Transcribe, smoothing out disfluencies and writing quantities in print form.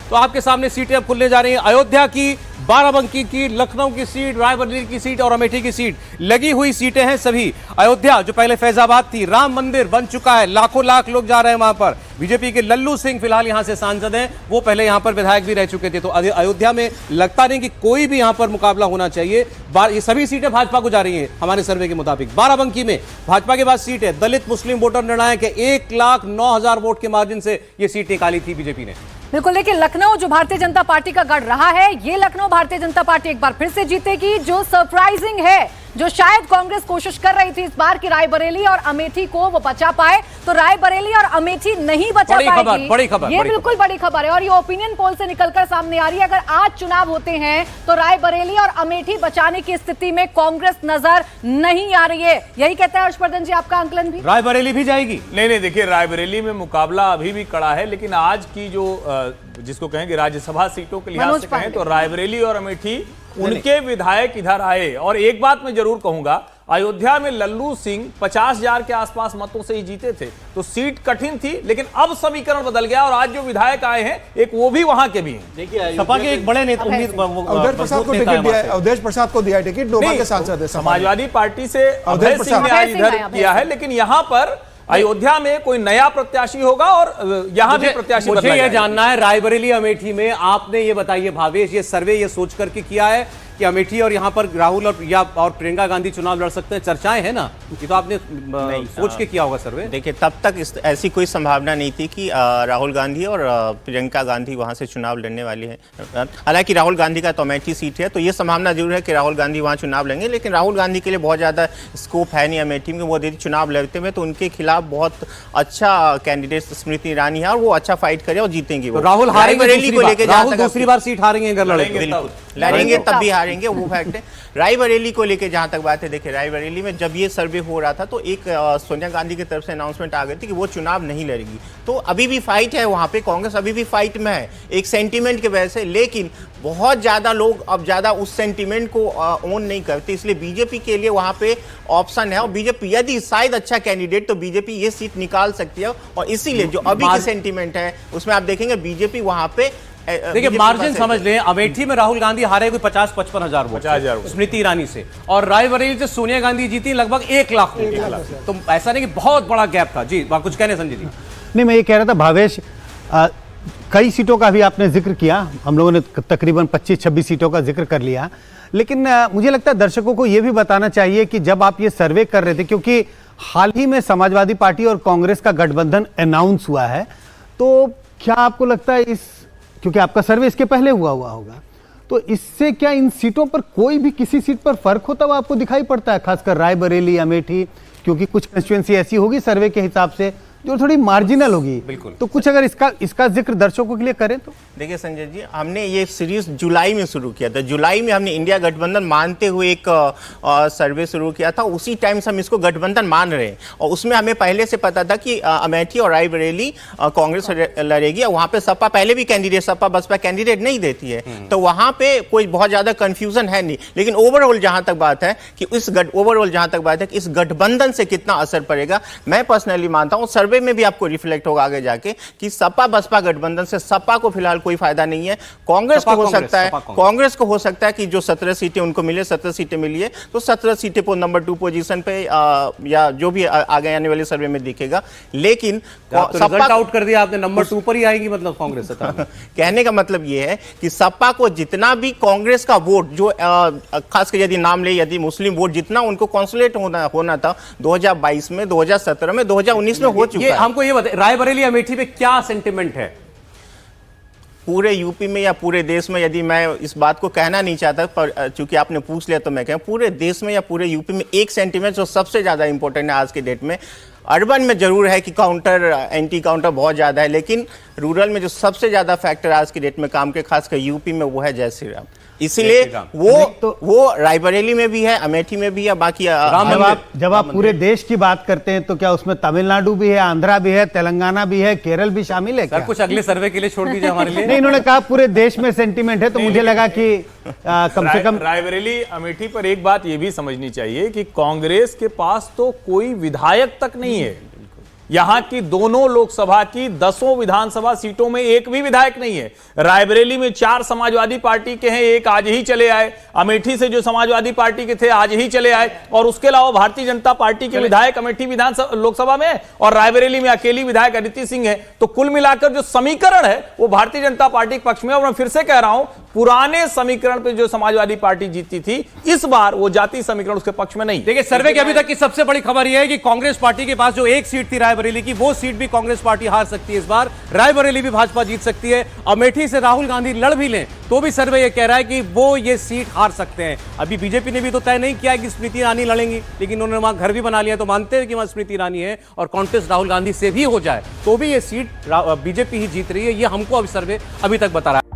तो आपके सामने सीटें अब खुलने जा रही हैं। अयोध्या की, बाराबंकी की, लखनऊ की सीट, रायबरेली की सीट और अमेठी की सीट लगी हुई सीटें हैं सभी। अयोध्या जो पहले फैजाबाद थी, राम मंदिर बन चुका है, लाखों लाख लोग जा रहे हैं वहां पर। बीजेपी के लल्लू सिंह फिलहाल यहां से सांसद हैं, वो पहले यहां पर विधायक भी रह चुके थे। तो अयोध्या में लगता नहीं कि कोई भी यहां पर मुकाबला होना चाहिए। ये सभी सीटें भाजपा को जा रही हैं हमारे सर्वे के मुताबिक। बाराबंकी में भाजपा के पास सीट है, दलित मुस्लिम वोटर निर्णायक है, 1,09,000 वोट के मार्जिन से यह सीट निकाली थी बीजेपी ने। बिल्कुल, लेकिन लखनऊ जो भारतीय जनता पार्टी का गढ़ रहा है, ये लखनऊ भारतीय जनता पार्टी एक बार फिर से जीतेगी। जो सरप्राइजिंग है, जो शायद कांग्रेस कोशिश कर रही थी इस बार की रायबरेली और अमेठी को वो बचा पाए, तो रायबरेली और अमेठी नहीं बचा पाएगी। बड़ी खबर, ये बिल्कुल बड़ी खबर है और ये ओपिनियन पोल से निकलकर सामने आ रही है। अगर आज चुनाव होते हैं तो रायबरेली और अमेठी बचाने की स्थिति में कांग्रेस नजर नहीं आ रही है। यही कहते हैं हर्षवर्धन जी, आपका आंकलन भी? रायबरेली भी जाएगी? नहीं, देखिए रायबरेली में मुकाबला अभी भी कड़ा है, लेकिन आज की जो जिसको कहेंगे राज्यसभा सीटों के लिहाज से कहें तो रायबरेली और अमेठी उनके विधायक इधर आए। और एक बात मैं जरूर कहूंगा, अयोध्या में लल्लू सिंह 50,000 के आसपास मतों से ही जीते थे, तो सीट कठिन थी, लेकिन अब समीकरण बदल गया और आज जो विधायक आए हैं एक वो भी वहां के भी हैं। देखिए सपा के एक बड़े नेता अवधेश प्रसाद को टिकट दिया है, अवधेश प्रसाद को दिया टिकट, नोभा के सांसद है। समाजवादी पार्टी से अवधेश सिंह ने आज इधर किया है, लेकिन यहां पर अयोध्या में कोई नया प्रत्याशी होगा और यहां भी प्रत्याशी। मुझे यह जानना है, रायबरेली अमेठी में आपने ये बताइए भावेश, ये सर्वे ये सोच करके किया है कि अमेठी और यहां पर राहुल और प्रियंका गांधी चुनाव लड़ सकते हैं? चर्चाएं हैं ना, ये तो आपने सोच के किया होगा सर्वे। देखिए तब तक ऐसी कोई संभावना नहीं थी कि राहुल गांधी और प्रियंका गांधी वहां से चुनाव लड़ने वाली है। हालांकि राहुल गांधी का तो अमेठी सीट है, तो ये संभावना जरूर है कि राहुल गांधी वहां चुनाव लड़ेंगे, लेकिन राहुल गांधी के लिए बहुत ज्यादा स्कोप है नहीं अमेठी में। वो यदि चुनाव लड़ते हुए तो उनके खिलाफ बहुत अच्छा कैंडिडेट स्मृति ईरानी है और वो अच्छा फाइट करे और जीतेंगे। तो राहुल हारेंगे दूसरी बार सीट हारेंगे अगर लड़ेंगे तब भी हारेंगे, वो फैक्ट है। रायबरेली को लेके जहां तक बात है, देखिए रायबरेली में जब ये सर्वे हो रहा था तो एक सोनिया गांधी की तरफ से अनाउंसमेंट आ गई थी कि वो चुनाव नहीं लड़ेगी। तो अभी भी फाइट है वहां पे, कांग्रेस अभी भी फाइट में है एक सेंटीमेंट की वजह से, लेकिन बहुत ज्यादा लोग अब ज्यादा उस सेंटीमेंट को ओन नहीं करते, इसलिए बीजेपी के लिए वहां पे ऑप्शन है। और बीजेपी यदि शायद अच्छा कैंडिडेट तो बीजेपी ये सीट निकाल सकती है। और इसीलिए जो अभी की सेंटीमेंट है उसमें आप देखेंगे बीजेपी वहां पे, देखिए मार्जिन समझ लें, अमेठी में राहुल गांधी हारे कोई 50-55 हजार वोट स्मृति ईरानी से, और रायबरेली से सोनिया गांधी जीती लगभग 1 लाख वोट। तो ऐसा नहीं कि बहुत बड़ा गैप था। जी कुछ कहने संजय जी? नहीं, मैं ये कह रहा था भावेश, कई सीटों का भी आपने जिक्र किया, हम लोगों ने तकरीबन 25-26 सीटों का जिक्र कर लिया, लेकिन मुझे लगता है दर्शकों को यह भी बताना चाहिए कि जब आप ये सर्वे कर रहे थे, क्योंकि हाल ही में समाजवादी पार्टी और कांग्रेस का गठबंधन अनाउंस हुआ है, तो क्या आपको लगता है क्योंकि आपका सर्वे इसके पहले हुआ होगा, तो इससे क्या इन सीटों पर कोई भी किसी सीट पर फर्क होता हुआ आपको दिखाई पड़ता है, खासकर रायबरेली, अमेठी, क्योंकि कुछ कंस्टिट्यूएंसी ऐसी होगी सर्वे के हिसाब से जो थोड़ी मार्जिनल होगी? बिल्कुल। तो कुछ अगर इसका जिक्र दर्शकों के लिए करें तो? देखिए संजय जी, हमने ये सीरीज जुलाई में शुरू किया था। जुलाई में हमने इंडिया गठबंधन मानते हुए एक सर्वे शुरू किया था। उसी टाइम से हम इसको गठबंधन मान रहे हैं और उसमें हमें पहले से पता था कि अमेठी और रायबरेली कांग्रेस लड़ेगी और वहां पे सपा पहले भी कैंडिडेट, सपा बसपा कैंडिडेट नहीं देती है, तो वहां पे कोई बहुत ज्यादा कंफ्यूजन है नहीं। लेकिन ओवरऑल जहां तक बात है कि इस गठबंधन से कितना असर पड़ेगा, मैं पर्सनली मानता हूं सर्वे में भी आपको रिफ्लेक्ट होगा आगे जाके कि सपा बसपा गठबंधन से सपा को फिलहाल कोई फायदा नहीं है। कांग्रेस को हो सकता है कि जो 17 सीटें उनको मिले, 17 सीटें मिली है तो 17 सीटें पर नंबर 2 पोजीशन पे या जो भी आगे आने वाले सर्वे में दिखेगा। लेकिन सपा आउट कर दिया आपने, नंबर 2 पर ही आएगी मतलब कांग्रेस। कहने का मतलब यह है कि सपा को जितना भी कांग्रेस का वोट जो खासकर यदि नाम ले, यदि मुस्लिम वोट जितना उनको कॉन्सुलेट होना था 2022 में, 2017 में, 2019 में हो चुका है। हमको ये बताइए रायबरेली अमेठी में क्या सेंटिमेंट है पूरे यूपी में या पूरे देश में? यदि मैं इस बात को कहना नहीं चाहता, पर चूंकि आपने पूछ लिया तो मैं कहूं पूरे देश में या पूरे यूपी में एक सेंटिमेंट जो सबसे ज्यादा इंपॉर्टेंट है आज के डेट में, अर्बन में जरूर है कि काउंटर एंटी काउंटर बहुत ज्यादा है, लेकिन रूरल में जो सबसे ज्यादा फैक्टर आज की डेट में काम के, खासकर यूपी में, वो है जय श्री राम। इसीलिए वो रायबरेली में भी है, अमेठी में भी है, बाकी जब आप पूरे देश की बात करते हैं तो क्या उसमें तमिलनाडु भी है, आंध्रा भी है, तेलंगाना भी है, केरल भी शामिल है क्या? कुछ अगले सर्वे के लिए छोड़ दीजिए हमारे लिए। नहीं, इन्होंने कहा पूरे देश में सेंटीमेंट है, तो मुझे लगा कि कम से कम रायबरेली अमेठी पर एक बात यह भी समझनी चाहिए कि कांग्रेस के पास तो कोई विधायक तक नहीं है। यहां की दोनों लोकसभा की 10 विधानसभा सीटों में एक भी विधायक नहीं है। रायबरेली में 4 समाजवादी पार्टी के हैं, एक आज ही चले आए। अमेठी से जो समाजवादी पार्टी के थे आज ही चले आए, और उसके अलावा भारतीय जनता पार्टी के विधायक अमेठी विधानसभा लोकसभा में है और रायबरेली में अकेली विधायक अदिति सिंह है। तो कुल मिलाकर जो समीकरण है वो भारतीय जनता पार्टी के पक्ष में। और मैं फिर से कह रहा हूं, पुराने समीकरण पे जो समाजवादी पार्टी जीती थी, इस बार वो जातीय समीकरण उसके पक्ष में नहीं। देखिए, सर्वे की अभी तक की सबसे बड़ी खबर यह है कि कांग्रेस पार्टी के पास जो एक सीट थी रायबरेली की, वो सीट भी कांग्रेस पार्टी हार सकती है इस बार। रायबरेली भी भाजपा जीत सकती है। अमेठी से राहुल गांधी लड़ भी लें तो भी सर्वे यह कह रहा है कि वो ये सीट हार सकते हैं। अभी बीजेपी ने भी तो तय नहीं किया कि स्मृति ईरानी लड़ेंगी, लेकिन उन्होंने वहां घर भी बना लिया, तो मानते हैं कि वहां स्मृति ईरानी है और कॉन्टेस्ट राहुल गांधी से भी हो जाए तो भी ये सीट बीजेपी ही जीत रही है। ये हमको अभी सर्वे अभी तक बता रहा है।